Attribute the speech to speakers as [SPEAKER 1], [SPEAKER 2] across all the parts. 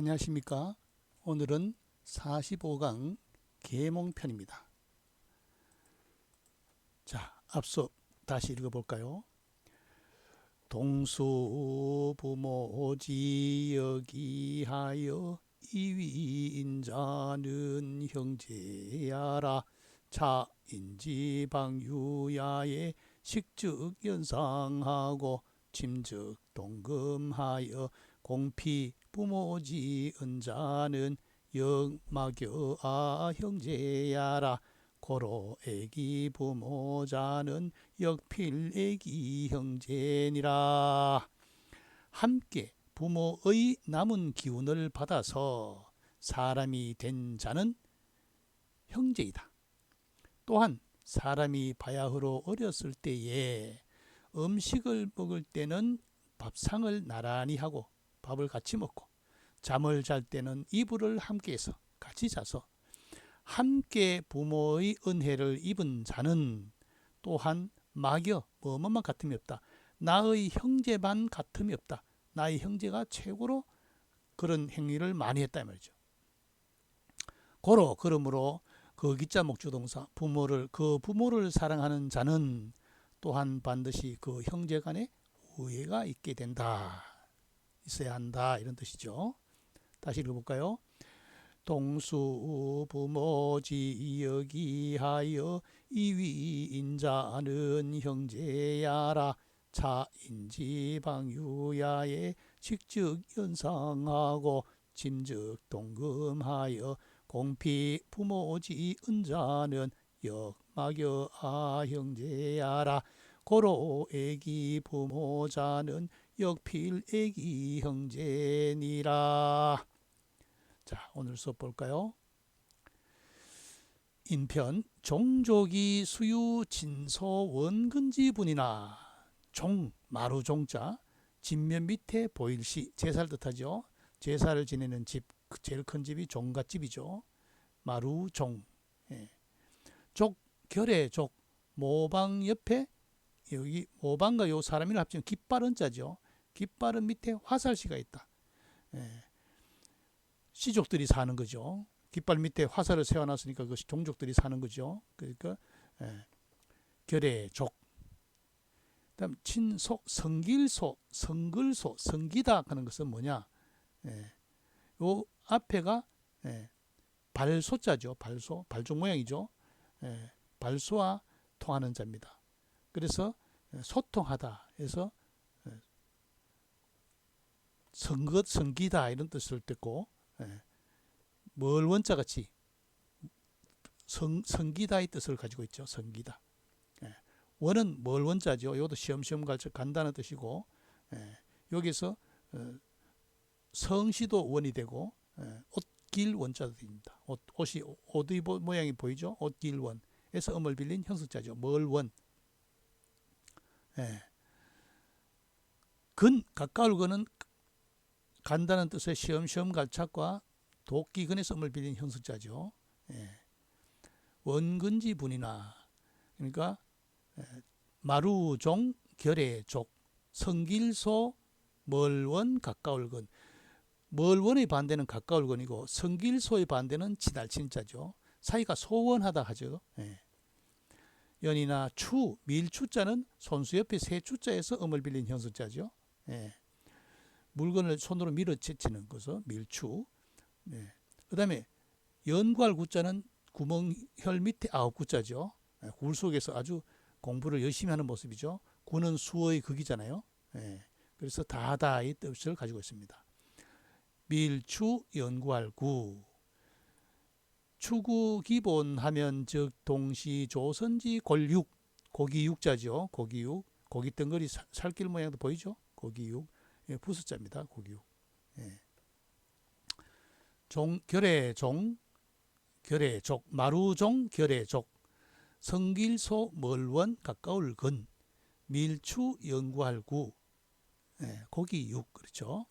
[SPEAKER 1] 안녕하십니까. 오늘은 45강 계몽편입니다. 자, 앞서 다시 읽어볼까요? 동수부모지 여기하여 이위인자는 형제야라. 차인지방유야에 식즉연상하고 침즉동금하여 공피 부모지 은자는 역마교아 형제야라. 고로 애기 부모자는 역필 애기 형제니라. 함께 부모의 남은 기운을 받아서 사람이 된 자는 형제이다. 또한 사람이 바야흐로 어렸을 때에 음식을 먹을 때는 밥상을 나란히 하고 밥을 같이 먹고, 잠을 잘 때는 이불을 함께해서 같이 자서 함께 부모의 은혜를 입은 자는 또한 막여 뭐뭐만 같음이 없다. 나의 형제만 같음이 없다. 나의 형제가 최고로 그런 행위를 많이 했다 이 말이죠. 고로 그러므로 그 기자 목주동사 부모를 사랑하는 자는 또한 반드시 그 형제 간에 우애가 있게 된다. 있어야 한다. 이런 뜻이죠. 다시 읽어볼까요? 동수부모지 여기하여 이위인자는 형제야라. 차인지방유야에 식즉연상하고 침즉동금하여 공피 부모지 은자는 역마교아 형제야라. 고로 애기 부모자는 역필 애기 형제니라. 자, 오늘 수업 볼까요? 인편 종족이 수유 진소 원근지분이나. 종 마루 종자 진면 밑에 보일시 제사를 뜻하죠. 제사를 지내는 집, 제일 큰 집이 종갓집이죠. 마루 종. 예. 족 결의 족 모방 옆에 여기 모방과 요 사람이를 합치면 깃발은 자죠. 깃발은 밑에 화살씨가 있다. 예. 씨족들이 사는 거죠. 깃발 밑에 화살을 세워놨으니까 그것이 종족들이 사는 거죠. 그러니까 결의 족. 그다음 친소, 성길소, 성글소, 성기다 하는 것은 뭐냐? 요 앞에가 발소자죠. 발소, 발종 모양이죠. 발소와 통하는 자입니다. 그래서 소통하다 해서 성기다 이런 뜻을 듣고, 뭘 원자 같이 성기다의 뜻을 가지고 있죠. 성기다. 원은 뭘 원자죠. 이것도 시험시험 가르쳐 간다는 뜻이고, 여기서 성시도 원이 되고, 옷길 원자도 됩니다. 옷이 옷의 모양이 보이죠. 옷길 원에서 음을 빌린 형식자죠. 멀원. 근 가까울 근은 간다는 뜻의 시험시험 갈착과 도끼근에서 음을 빌린 형식자죠. 원근지분이나, 그러니까 마루종 결의족 성길소 멀원 가까울근. 멀원의 반대는 가까울근이고 성길소의 반대는 지달친자죠. 사이가 소원하다 하죠. 연이나 추 밀추자는 손수 옆에 세 추자에서 음을 빌린 형식자죠. 물건을 손으로 밀어치는 것을 밀추. 그 다음에 연구할 구자는 구멍혈 밑에 9구자죠. 굴 속에서 아주 공부를 열심히 하는 모습이죠. 구는 수어의 극이잖아요. 그래서 다다의 뜻을 가지고 있습니다. 밀추 연구할 구. 추구 기본하면 즉 동시 조선지 골육. 고기 육자죠. 고기육. 고기 덩어리 살길 모양도 보이죠. 고기육. 부수자입니다. 고기육. 종 결의종 결의족 마루종 결의족 성길소 멀원 가까울 근 밀추 연구할 구. 고기육. 그렇죠.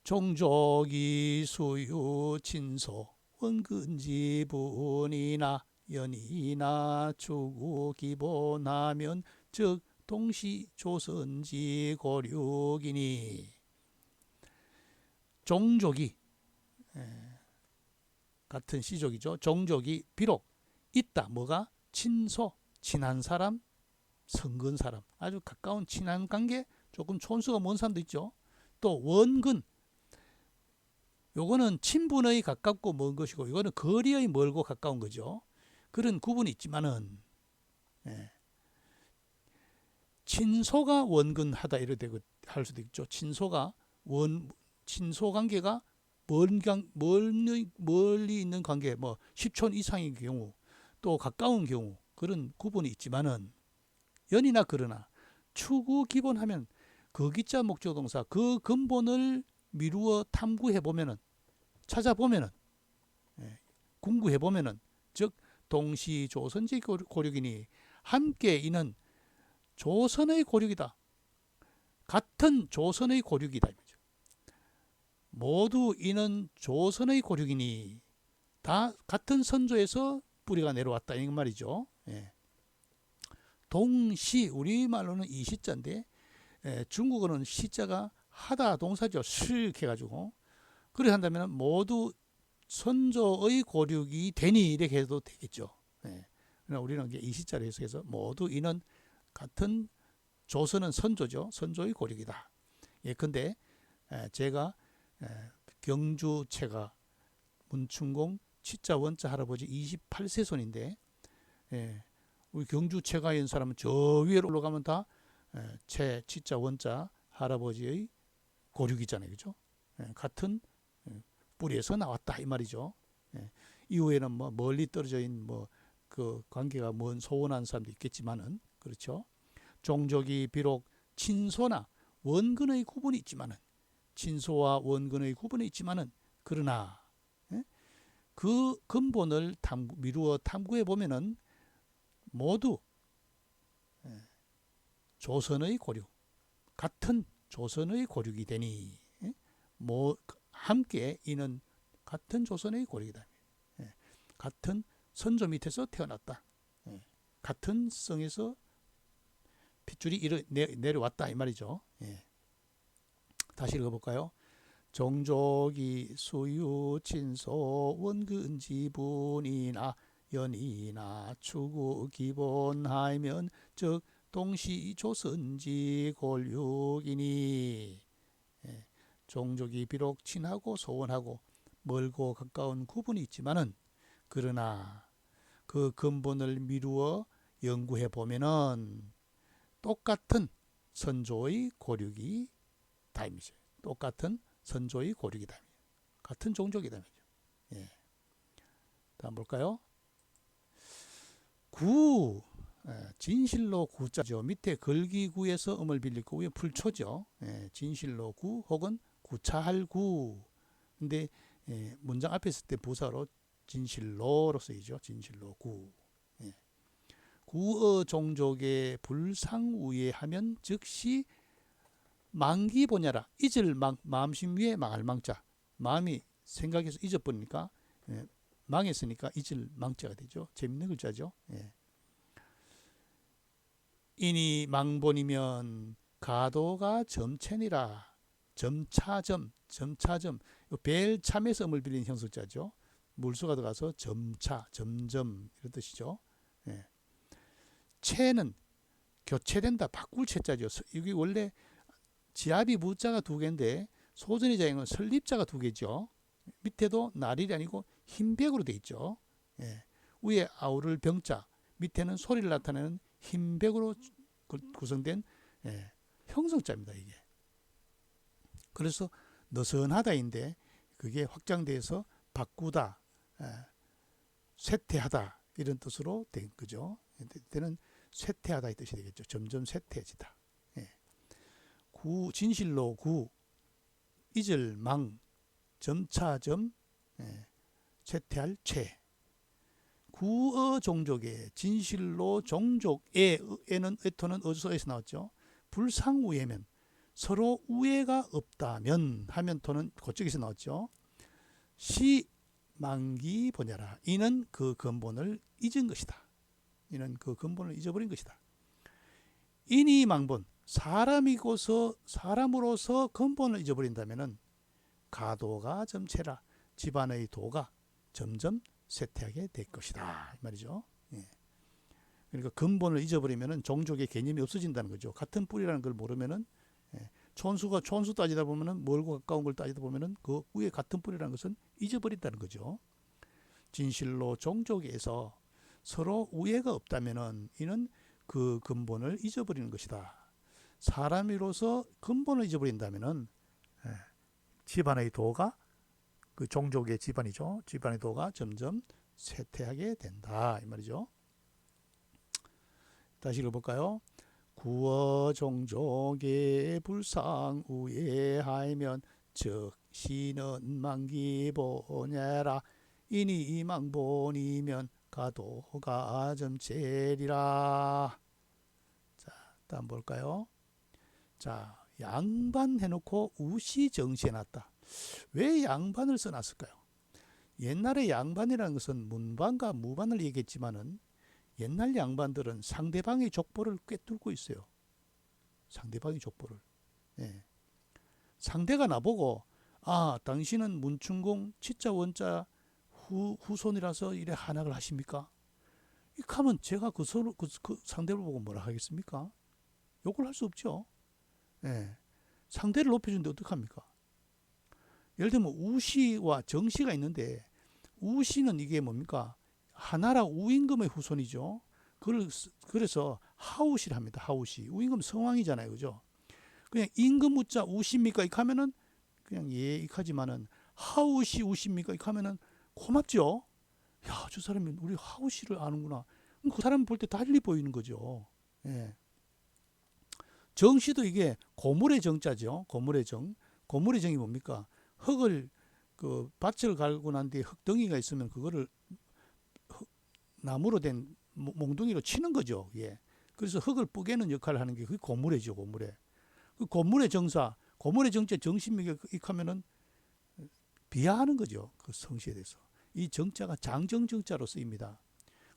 [SPEAKER 1] 종족이 수유 친소 원근지분이나 연이나 추구 기본하면 즉 동시 조선지 고륙이니. 종족이 같은 씨족이죠. 종족이 비록 있다. 뭐가? 친소, 친한 사람, 성근 사람, 아주 가까운 친한 관계, 조금 촌수가 먼 사람도 있죠. 또 원근, 요거는 친분의 가깝고 먼 것이고, 이거는 거리의 멀고 가까운 거죠. 그런 구분이 있지만은 친소가 원근하다 이렇게 할 수도 있죠. 친소 관계가 멀리 있는 관계, 뭐 10촌 이상의 경우, 또 가까운 경우, 그런 구분이 있지만은 연이나 그러나 추구 기본하면 거기자 목적 동사 그 근본을 미루어 탐구해 보면은, 찾아보면은, 궁구해 보면은, 즉 동시 조선지 고륙이니 함께 이는 조선의 고륙이다. 같은 조선의 고륙이다. 모두 이는 조선의 고륙이니 다 같은 선조에서 뿌리가 내려왔다 이 말이죠. 동시, 우리말로는 이 시자인데 중국어는 시자가 하다 동사죠. 실 해가지고, 그래 한다면 모두 선조의 고륙이 되니 이렇게 해도 되겠죠. 그러나 우리는 이 시자를 해석해서 모두 이는 같은, 조선은 선조죠. 선조의 고륙이다. 근데 제가 경주체가 문충공 치자 원자 할아버지 28세 손인데, 우리 경주체가에 있는 사람은 저 위로 올라가면 다 치자 원자 할아버지의 고륙이잖아요. 그죠? 같은 뿌리에서 나왔다 이 말이죠. 이후에는 뭐 멀리 떨어져 있는 뭐 그 관계가 먼 소원한 사람도 있겠지만은, 그렇죠. 종족이 비록 친소나 원근의 구분이 있지만은, 친소와 원근의 구분이 있지만은, 그러나 그 근본을 미루어 탐구해 보면은 모두 조선의 고륙, 같은 조선의 고륙이 되니, 뭐 함께 이는 같은 조선의 고륙이다. 같은 선조 밑에서 태어났다. 같은 성에서 핏줄이 내려왔다 이 말이죠. 다시 읽어볼까요? 종족이 수유 친소 원근지분이나 연이나 추구 기본하면 즉 동시 조선지 골육이니, 종족이 비록 친하고 소원하고 멀고 가까운 구분이 있지만은, 그러나 그 근본을 미루어 연구해 보면은 똑같은 선조의 고륙이 다임이죠. 똑같은 선조의 고륙이다. 같은 종족이다. 다음 볼까요? 구, 진실로 구자죠. 밑에 걸기구에서 음을 빌릴 거 위에 풀초죠. 진실로 구 혹은 구차할 구. 근데 문장 앞에 있을 때 부사로 진실로로 쓰이죠. 진실로 구. 구어 종족의 불상우예하면 즉시 망기보냐라. 잊을 마음심 위에 망할 망자. 마음이 생각해서 잊어버리니까 망했으니까 잊을 망자가 되죠. 재밌는 글자죠. 이니 망본이면 가도가 점체니라. 점차점. 벨참에서 음을 빌린 형석자죠. 물수가 들어가서 점차, 점점 이런 뜻이죠. 체는 교체된다, 바꿀 체자죠. 여기 원래 지압이 무자가 두 개인데 소전의 자행은 설립자가 두 개죠. 밑에도 날일이 아니고 흰백으로 돼 있죠. 위에 아우를 병자, 밑에는 소리를 나타내는 흰백으로 구성된 형성자입니다. 이게. 그래서 느슨하다인데 그게 확장돼서 바꾸다, 쇠퇴하다 이런 뜻으로 된 거죠. 이때는 쇠퇴하다 이 뜻이 되겠죠. 점점 쇠퇴해지다. 구, 진실로 구, 잊을 망, 점차점, 쇠퇴할 최. 구어 종족의 진실로 종족에는 에토는 어디서 나왔죠? 불상우예면, 서로 우애가 없다면 하면 토는 그쪽에서 나왔죠. 시 망기 보냐라. 이는 그 근본을 잊은 것이다. 이는 그 근본을 잊어버린 것이다. 인이 망본, 사람으로서 근본을 잊어버린다면은 가도가 점체라. 집안의 도가 점점 쇠퇴하게 될 것이다. 이 말이죠. 예. 그러니까 근본을 잊어버리면은 종족의 개념이 없어진다는 거죠. 같은 뿌리라는 걸 모르면은 촌수 따지다 보면은 멀고 가까운 걸 따지다 보면은 그 위에 같은 뿌리라는 것은 잊어버린다는 거죠. 진실로 종족에서 서로 우애가 없다면은 이는 그 근본을 잊어버리는 것이다. 사람으로서 근본을 잊어버린다면은 집안의 도가 그 종족의 집안이죠. 집안의 도가 점점 쇠퇴하게 된다. 이 말이죠. 다시 읽어볼까요? 구어 종족의 불상우애하면 즉 시는 만기보내라. 이니 이망본이면 가도가 점체리라. 자, 다음 볼까요? 자, 양반해놓고 우시정시해놨다. 왜 양반을 써놨을까요? 옛날에 양반이라는 것은 문반과 무반을 얘기했지만은 옛날 양반들은 상대방의 족보를 꿰뚫고 있어요. 상대방의 족보를. 예. 상대가 나보고 당신은 문충공 치자 원자 후손이라서 이래 한학을 하십니까? 이렇게 하면 제가 그 상대를 보고 뭐라 하겠습니까? 욕을 할 수 없죠. 예. 상대를 높여주는데 어떡합니까? 예를 들면 우시와 정시가 있는데 우시는 이게 뭡니까? 하나라 우임금의 후손이죠. 그래서 하우시를 합니다. 하우시. 우임금 성왕이잖아요. 그죠? 그냥 임금 우자 우시입니까? 이렇게 하면은 그냥 이익하지만은 하우시 우시입니까? 이렇게 하면은 고맙죠. 야, 저 사람이 우리 하우시를 아는구나. 그 사람 볼 때 달리 보이는 거죠. 예. 정시도 이게 고물의 정자죠. 고물의 정. 고물의 정이 뭡니까? 흙을 밭을 갈고 난 뒤에 흙덩이가 있으면 그거를 나무로 된 몽둥이로 치는 거죠. 예. 그래서 흙을 뿌개는 역할을 하는 게 그게 고물의죠. 고물의. 그 고물의 정사, 고물의 정자 정신미가 익하면은 비하하는 거죠. 그 성씨에 대해서. 이 정자가 장정정자로 쓰입니다.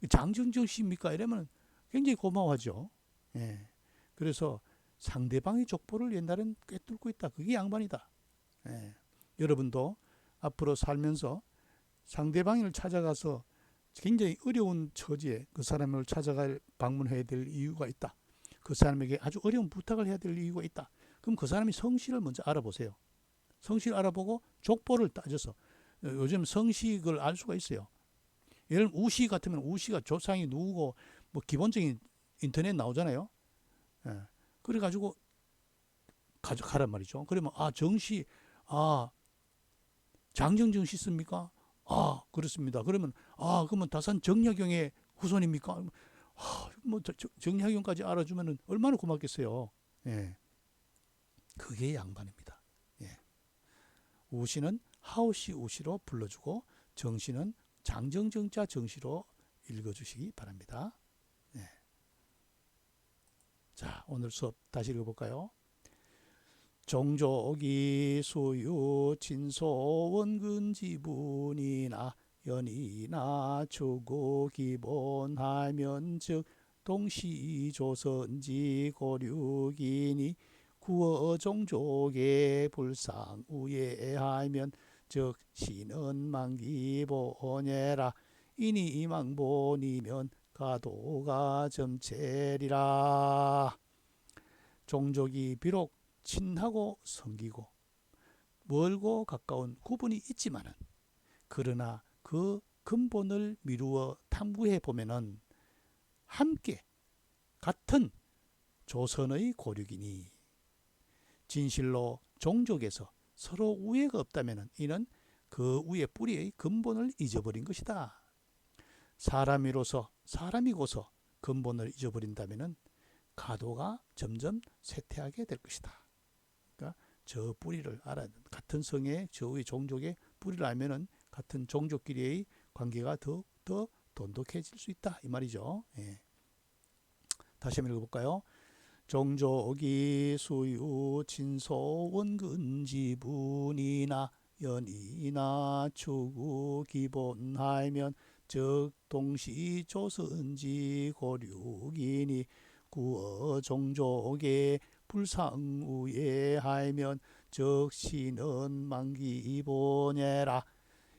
[SPEAKER 1] 장정정씨입니까? 이러면 굉장히 고마워하죠. 예. 그래서 상대방의 족보를 옛날엔 꿰뚫고 있다. 그게 양반이다. 예. 여러분도 앞으로 살면서 상대방을 찾아가서 굉장히 어려운 처지에 그 사람을 방문해야 될 이유가 있다. 그 사람에게 아주 어려운 부탁을 해야 될 이유가 있다. 그럼 그 사람이 성씨를 먼저 알아보세요. 성씨를 알아보고 족보를 따져서 요즘 성씨를 알 수가 있어요. 예를 들면 우씨 같으면 우씨가 조상이 누구고 뭐 기본적인 인터넷 나오잖아요. 예. 그래가지고 가져가란 말이죠. 그러면 정씨 장정정 씨 씁니까? 그렇습니다. 그러면 그러면 다산 정약용의 후손입니까? 뭐 정약용까지 알아주면은 얼마나 고맙겠어요. 예. 그게 양반입니다. 예. 우씨는 하우씨 우씨로 불러주고 정씨는 장정정자 정씨로 읽어주시기 바랍니다. 예. 자, 오늘 수업 다시 읽어볼까요? 종족이 수유 친소 원근 지분이나 연이나 추구 기본하면 즉 동시 조선지 고륙이니 구어 종족의 불상 우예하면 즉 시는 만기보내라. 이니 이망본이면 가도가 점체리라. 종족이 비록 친하고 성기고 멀고 가까운 구분이 있지만은 그러나 그 근본을 미루어 탐구해 보면은 함께 같은 조선의 고륙이니 진실로 종족에서 서로 우애가 없다면은 이는 그 우애 뿌리의 근본을 잊어버린 것이다. 사람이고서 근본을 잊어버린다면은 가도가 점점 쇠퇴하게 될 것이다. 그러니까 저 뿌리를 알아야 된다. 같은 성의 저의 종족의 뿌리를 알면은 같은 종족끼리의 관계가 더 돈독해질 수 있다. 이 말이죠. 예. 다시 한번 읽어볼까요? 종족이 수유 친소 원근 지분이나 연이나 추구 기본하면 즉 동시 조선지 고륙이니 구어 종족의 불상우예하면 적시는 만기본예라.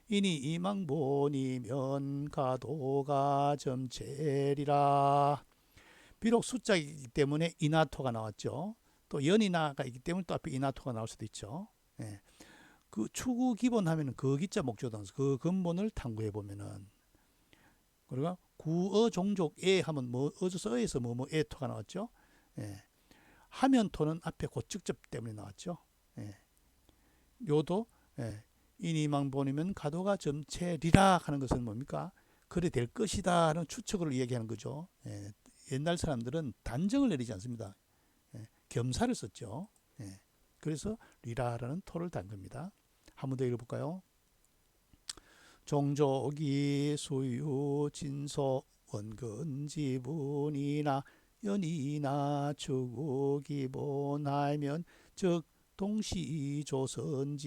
[SPEAKER 1] 이니 이망본이면 가도가 점체리라. 비록 숫자이기 때문에 이나토가 나왔죠. 또 연이나가 있기 때문에 또 앞에 이나토가 나올 수도 있죠. 예. 그 추구 기본 하면은 거기자 목조동사 그 근본을 탐구해 보면은, 그리고 구어 종족에 하면 뭐 어조서 에서 뭐뭐 에토가 나왔죠. 예. 하면 토는 앞에 고측접 때문에 나왔죠. 예. 요도 예. 인이망본이면 가도가 점체리라 하는 것은 뭡니까? 그래 될 것이다 하는 추측을 얘기하는 거죠. 예. 옛날 사람들은 단정을 내리지 않습니다. 예. 겸사를 썼죠. 예. 그래서 리라라는 토를 단 겁니다. 한 번 더 읽어볼까요? 종족이 수유 진소 원근지분이나 연이나 추구 기본하면 즉 동시조선지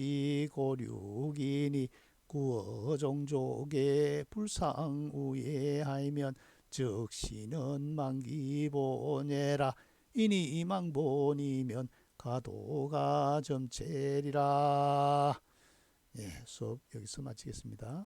[SPEAKER 1] 고륙이니 구어종족의 불상우예하면 즉시는 만기본예라. 이니 이망본이면 가도가 점체리라. 예, 수업 여기서 마치겠습니다.